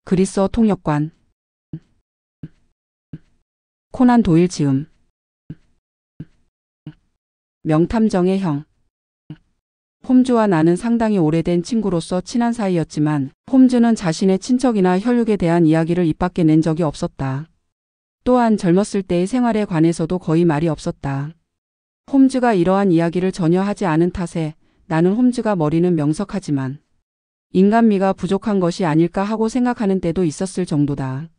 그리스어 통역관. 코난 도일 지음. 명탐정의 형. 홈즈와 나는 상당히 오래된 친구로서 친한 사이였지만 홈즈는 자신의 친척이나 혈육에 대한 이야기를 입 밖에 낸 적이 없었다. 또한 젊었을 때의 생활에 관해서도 거의 말이 없었다. 홈즈가 이러한 이야기를 전혀 하지 않은 탓에 나는 홈즈가 머리는 명석하지만 인간미가 부족한 것이 아닐까 하고 생각하는 때도 있었을 정도다.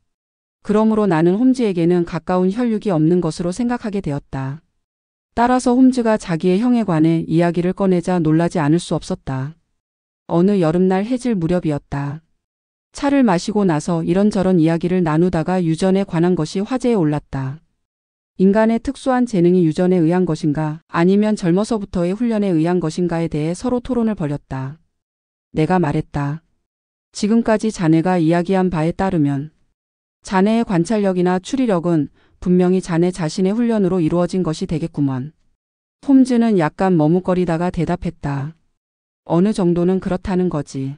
그러므로 나는 홈즈에게는 가까운 혈육이 없는 것으로 생각하게 되었다. 따라서 홈즈가 자기의 형에 관해 이야기를 꺼내자 놀라지 않을 수 없었다. 어느 여름날 해질 무렵이었다. 차를 마시고 나서 이런저런 이야기를 나누다가 유전에 관한 것이 화제에 올랐다. 인간의 특수한 재능이 유전에 의한 것인가 아니면 젊어서부터의 훈련에 의한 것인가에 대해 서로 토론을 벌였다. 내가 말했다. 지금까지 자네가 이야기한 바에 따르면 자네의 관찰력이나 추리력은 분명히 자네 자신의 훈련으로 이루어진 것이 되겠구먼. 홈즈는 약간 머뭇거리다가 대답했다. 어느 정도는 그렇다는 거지.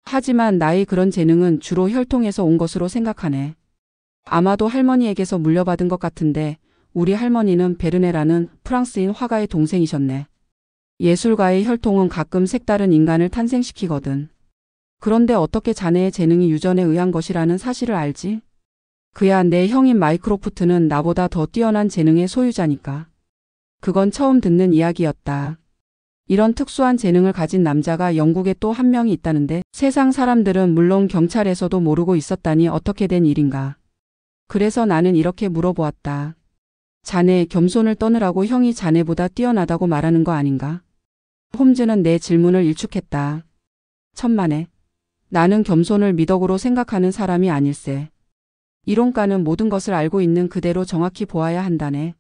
하지만 나의 그런 재능은 주로 혈통에서 온 것으로 생각하네. 아마도 할머니에게서 물려받은 것 같은데 우리 할머니는 베르네라는 프랑스인 화가의 동생이셨네. 예술가의 혈통은 가끔 색다른 인간을 탄생시키거든. 그런데 어떻게 자네의 재능이 유전에 의한 것이라는 사실을 알지? 그야 내 형인 마이크로프트는 나보다 더 뛰어난 재능의 소유자니까. 그건 처음 듣는 이야기였다. 이런 특수한 재능을 가진 남자가 영국에 또 한 명이 있다는데 세상 사람들은 물론 경찰에서도 모르고 있었다니 어떻게 된 일인가. 그래서 나는 이렇게 물어보았다. 자네 겸손을 떠느라고 형이 자네보다 뛰어나다고 말하는 거 아닌가? 홈즈는 내 질문을 일축했다. 천만에. 나는 겸손을 미덕으로 생각하는 사람이 아닐세. 이론가는 모든 것을 알고 있는 그대로 정확히 보아야 한다네.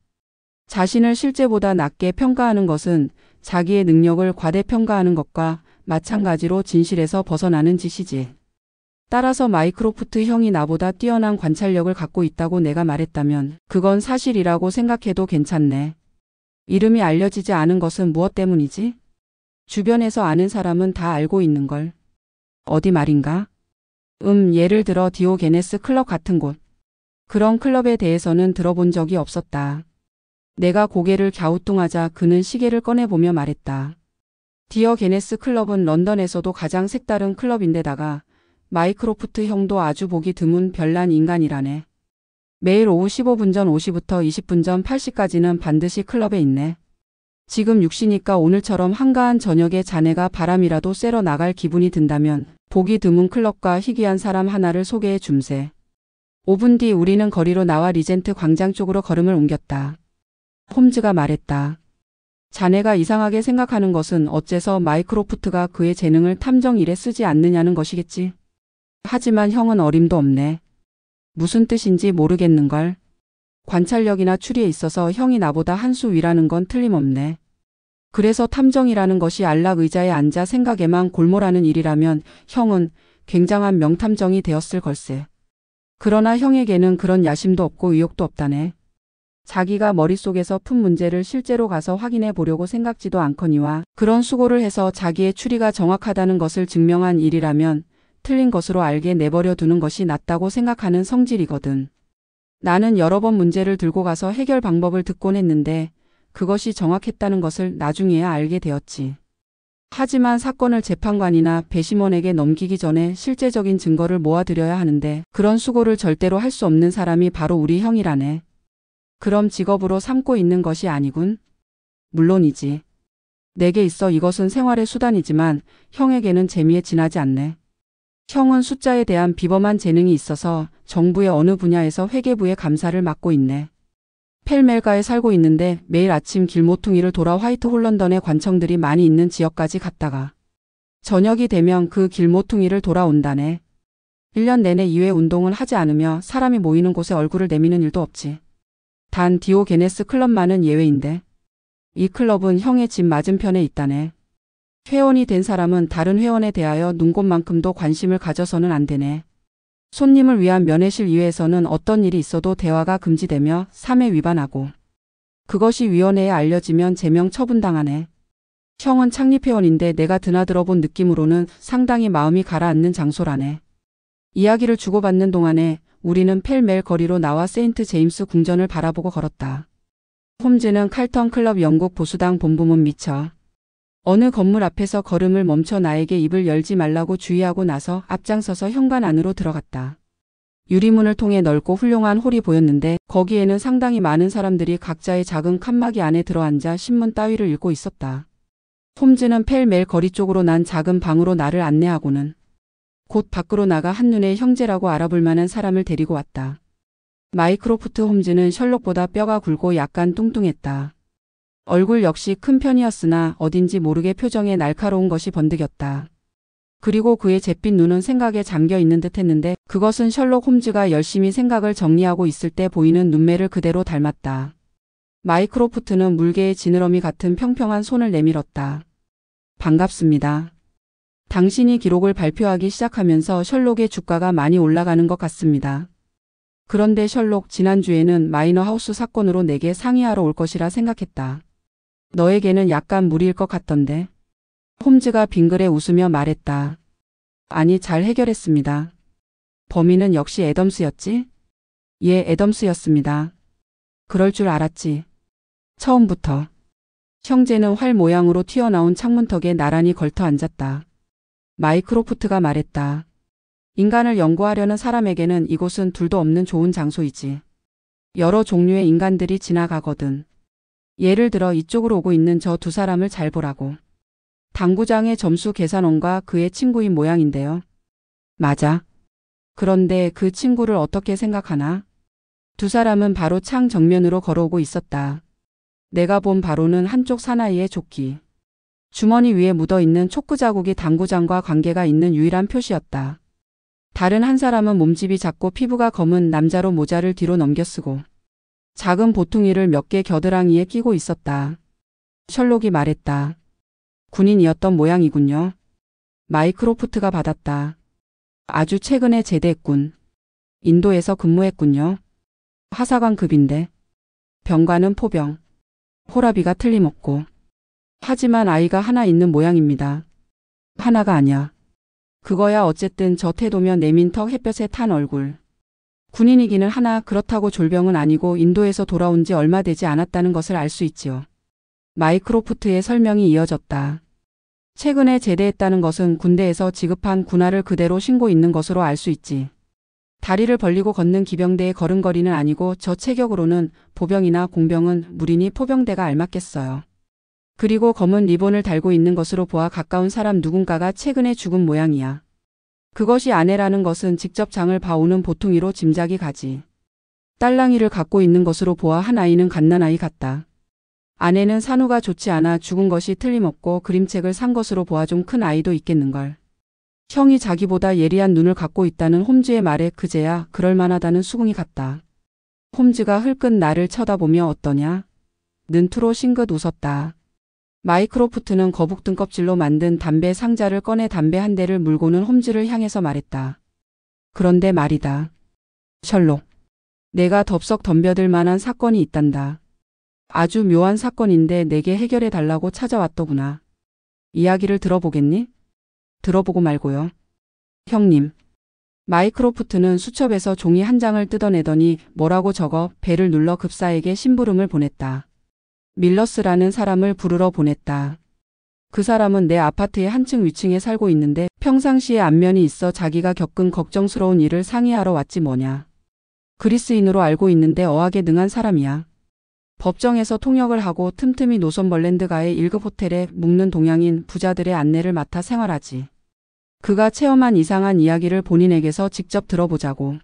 자신을 실제보다 낮게 평가하는 것은 자기의 능력을 과대평가하는 것과 마찬가지로 진실에서 벗어나는 짓이지. 따라서 마이크로프트 형이 나보다 뛰어난 관찰력을 갖고 있다고 내가 말했다면 그건 사실이라고 생각해도 괜찮네. 이름이 알려지지 않은 것은 무엇 때문이지? 주변에서 아는 사람은 다 알고 있는걸. 어디 말인가? 예를 들어 디오게네스 클럽 같은 곳. 그런 클럽에 대해서는 들어본 적이 없었다. 내가 고개를 갸우뚱하자 그는 시계를 꺼내보며 말했다. 디어게네스 클럽은 런던에서도 가장 색다른 클럽인데다가 마이크로프트 형도 아주 보기 드문 별난 인간이라네. 매일 오후 15분 전 5시부터 20분 전 8시까지는 반드시 클럽에 있네. 지금 6시니까 오늘처럼 한가한 저녁에 자네가 바람이라도 쐬러 나갈 기분이 든다면 보기 드문 클럽과 희귀한 사람 하나를 소개해 줌세. 5분 뒤 우리는 거리로 나와 리젠트 광장 쪽으로 걸음을 옮겼다. 홈즈가 말했다. 자네가 이상하게 생각하는 것은 어째서 마이크로프트가 그의 재능을 탐정 일에 쓰지 않느냐는 것이겠지. 하지만 형은 어림도 없네. 무슨 뜻인지 모르겠는걸. 관찰력이나 추리에 있어서 형이 나보다 한 수 위라는 건 틀림없네. 그래서 탐정이라는 것이 안락 의자에 앉아 생각에만 골몰하는 일이라면 형은 굉장한 명탐정이 되었을 걸세. 그러나 형에게는 그런 야심도 없고 의욕도 없다네. 자기가 머릿속에서 푼 문제를 실제로 가서 확인해 보려고 생각지도 않거니와 그런 수고를 해서 자기의 추리가 정확하다는 것을 증명한 일이라면 틀린 것으로 알게 내버려 두는 것이 낫다고 생각하는 성질이거든. 나는 여러 번 문제를 들고 가서 해결 방법을 듣곤 했는데 그것이 정확했다는 것을 나중에야 알게 되었지. 하지만 사건을 재판관이나 배심원에게 넘기기 전에 실제적인 증거를 모아드려야 하는데 그런 수고를 절대로 할 수 없는 사람이 바로 우리 형이라네. 그럼 직업으로 삼고 있는 것이 아니군? 물론이지. 내게 있어 이것은 생활의 수단이지만 형에게는 재미에 지나지 않네. 형은 숫자에 대한 비범한 재능이 있어서 정부의 어느 분야에서 회계부의 감사를 맡고 있네. 펠멜가에 살고 있는데 매일 아침 길모퉁이를 돌아 화이트 홀런던의 관청들이 많이 있는 지역까지 갔다가 저녁이 되면 그 길모퉁이를 돌아온다네. 1년 내내 2회 운동을 하지 않으며 사람이 모이는 곳에 얼굴을 내미는 일도 없지. 단 디오게네스 클럽만은 예외인데 이 클럽은 형의 집 맞은편에 있다네. 회원이 된 사람은 다른 회원에 대하여 눈곱만큼도 관심을 가져서는 안 되네. 손님을 위한 면회실 이외에서는 어떤 일이 있어도 대화가 금지되며 3회 위반하고 그것이 위원회에 알려지면 제명 처분당하네. 형은 창립회원인데 내가 드나들어 본 느낌으로는 상당히 마음이 가라앉는 장소라네. 이야기를 주고받는 동안에 우리는 펠멜 거리로 나와 세인트 제임스 궁전을 바라보고 걸었다. 홈즈는 칼턴 클럽 영국 보수당 본부문 미처 어느 건물 앞에서 걸음을 멈춰 나에게 입을 열지 말라고 주의하고 나서 앞장서서 현관 안으로 들어갔다. 유리문을 통해 넓고 훌륭한 홀이 보였는데 거기에는 상당히 많은 사람들이 각자의 작은 칸막이 안에 들어앉아 신문 따위를 읽고 있었다. 홈즈는 펠멜 거리 쪽으로 난 작은 방으로 나를 안내하고는 곧 밖으로 나가 한눈에 형제라고 알아볼 만한 사람을 데리고 왔다. 마이크로프트 홈즈는 셜록보다 뼈가 굵고 약간 뚱뚱했다. 얼굴 역시 큰 편이었으나 어딘지 모르게 표정에 날카로운 것이 번득였다. 그리고 그의 잿빛 눈은 생각에 잠겨 있는 듯 했는데 그것은 셜록 홈즈가 열심히 생각을 정리하고 있을 때 보이는 눈매를 그대로 닮았다. 마이크로프트는 물개의 지느러미 같은 평평한 손을 내밀었다. 반갑습니다. 당신이 기록을 발표하기 시작하면서 셜록의 주가가 많이 올라가는 것 같습니다. 그런데 셜록, 지난주에는 마이너 하우스 사건으로 내게 상의하러 올 것이라 생각했다. 너에게는 약간 무리일 것 같던데. 홈즈가 빙그레 웃으며 말했다. 아니, 잘 해결했습니다. 범인은 역시 애덤스였지? 예, 애덤스였습니다. 그럴 줄 알았지. 처음부터. 형제는 활 모양으로 튀어나온 창문턱에 나란히 걸터 앉았다. 마이크로프트가 말했다. 인간을 연구하려는 사람에게는 이곳은 둘도 없는 좋은 장소이지. 여러 종류의 인간들이 지나가거든. 예를 들어 이쪽으로 오고 있는 저 두 사람을 잘 보라고. 당구장의 점수 계산원과 그의 친구인 모양인데요. 맞아. 그런데 그 친구를 어떻게 생각하나? 두 사람은 바로 창 정면으로 걸어오고 있었다. 내가 본 바로는 한쪽 사나이의 조끼. 주머니 위에 묻어있는 초크 자국이 당구장과 관계가 있는 유일한 표시였다. 다른 한 사람은 몸집이 작고 피부가 검은 남자로 모자를 뒤로 넘겨 쓰고 작은 보퉁이를 몇 개 겨드랑이에 끼고 있었다. 셜록이 말했다. 군인이었던 모양이군요. 마이크로프트가 받았다. 아주 최근에 제대했군. 인도에서 근무했군요. 하사관급인데. 병과는 포병. 호라비가 틀림없고. 하지만 아이가 하나 있는 모양입니다. 하나가 아니야. 그거야 어쨌든 저 태도면 내민 턱 햇볕에 탄 얼굴. 군인이기는 하나 그렇다고 졸병은 아니고 인도에서 돌아온 지 얼마 되지 않았다는 것을 알 수 있지요. 마이크로프트의 설명이 이어졌다. 최근에 제대했다는 것은 군대에서 지급한 군화를 그대로 신고 있는 것으로 알 수 있지. 다리를 벌리고 걷는 기병대의 걸음걸이는 아니고 저 체격으로는 보병이나 공병은 무리니 포병대가 알맞겠어요. 그리고 검은 리본을 달고 있는 것으로 보아 가까운 사람 누군가가 최근에 죽은 모양이야. 그것이 아내라는 것은 직접 장을 봐오는 보퉁이로 짐작이 가지. 딸랑이를 갖고 있는 것으로 보아 한 아이는 갓난아이 같다. 아내는 산후가 좋지 않아 죽은 것이 틀림없고 그림책을 산 것으로 보아 좀 큰 아이도 있겠는걸. 형이 자기보다 예리한 눈을 갖고 있다는 홈즈의 말에 그제야 그럴만하다는 수긍이 갔다. 홈즈가 흘끗 나를 쳐다보며 어떠냐? 는투로 싱긋 웃었다. 마이크로프트는 거북 등껍질로 만든 담배 상자를 꺼내 담배 한 대를 물고는 홈즈를 향해서 말했다. 그런데 말이다. 셜록. 내가 덥석 덤벼들 만한 사건이 있단다. 아주 묘한 사건인데 내게 해결해 달라고 찾아왔더구나. 이야기를 들어보겠니? 들어보고 말고요. 형님. 마이크로프트는 수첩에서 종이 한 장을 뜯어내더니 뭐라고 적어 배를 눌러 급사에게 심부름을 보냈다. 밀러스라는 사람을 부르러 보냈다. 그 사람은 내 아파트의 한층 위층에 살고 있는데 평상시에 안면이 있어 자기가 겪은 걱정스러운 일을 상의하러 왔지 뭐냐. 그리스인으로 알고 있는데 어학에 능한 사람이야. 법정에서 통역을 하고 틈틈이 노선벌랜드가의 1급 호텔에 묵는 동양인 부자들의 안내를 맡아 생활하지. 그가 체험한 이상한 이야기를 본인에게서 직접 들어보자고.